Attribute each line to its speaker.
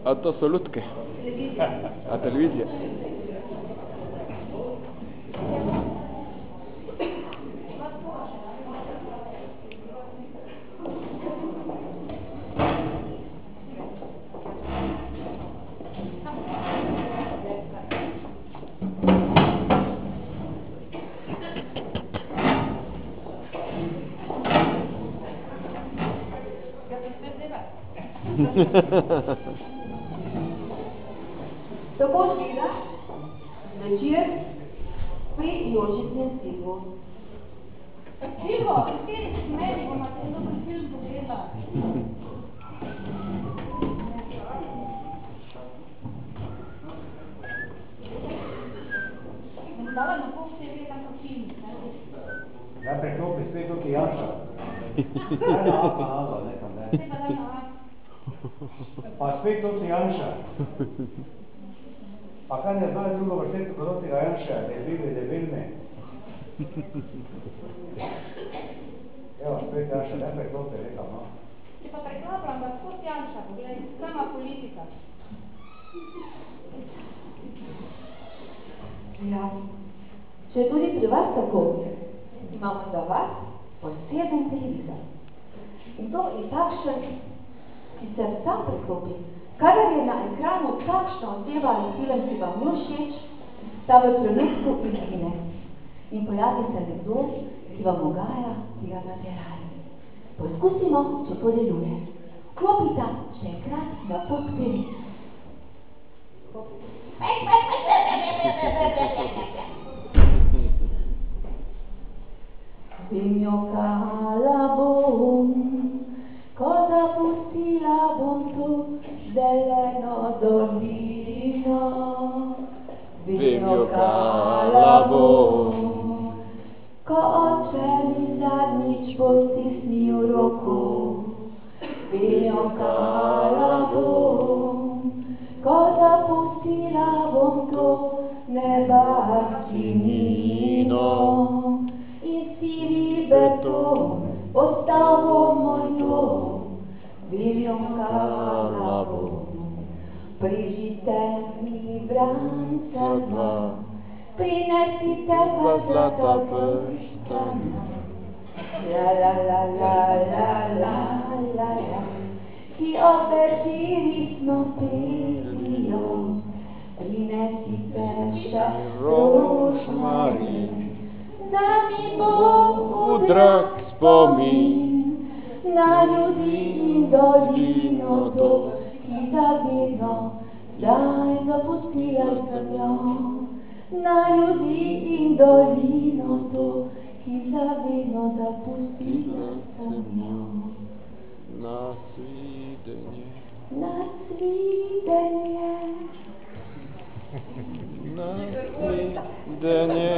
Speaker 1: A to so lutke. A televizija.
Speaker 2: Tako živela večer pri Jožitnem Silvu.
Speaker 3: Silvo, kateri si meni, bomo te dober film pogledali. Bom dala na pol vse ve tako film.
Speaker 4: Ja, preklopi spet tukaj Janša. Daj na A, pa Ava, nekam, ne.
Speaker 3: Zdaj pa daj na A.
Speaker 4: Pa spet tukaj Janša. Pa kaj ne znajo drugo vrsteto kot tega Janša, debilne. Evo, spet Janša, ne preklopi, nekam, no.
Speaker 3: Si pa preklapljam, da kot Janša, pogled, sama politika.
Speaker 2: Ja, če je tudi pri vas tako, imamo za vas poseben televizor. In to je takšen, ki se sam preklopi. Kadar je na ekranu takšna oseba ali film, ki vam ni všeč, ta v trenutku izgine. In pojavi se nekdo, ki vam ugaja, ki ga nateraje. Poskusimo, če to deluje. Klopita še enkrat na pop TV. Vimjokala bom, ko zapustila bom tu zeleno dolino. Vimjokala bom, ko oče mi zadnjič postisnil roko. Vimjokala bom, ko zapustila bom to nebaščinino. In sivi beton postal bo moj dom. Vimjokala bom, prižite mi vranca dva, prinesite dva zlata prstana. La la la la la la la la, ki ob večeri smo pelijo. Prinesite še rožmarin, da mi bo v drag spomin na ljudi in dolino to, ki za vedno zdaj zapustila sem jo. Na ljudi in dolino to, ki za vedno zapustila sem jo.
Speaker 1: Nasvidenje.
Speaker 2: Nasvidenje.
Speaker 1: Nasvidenje.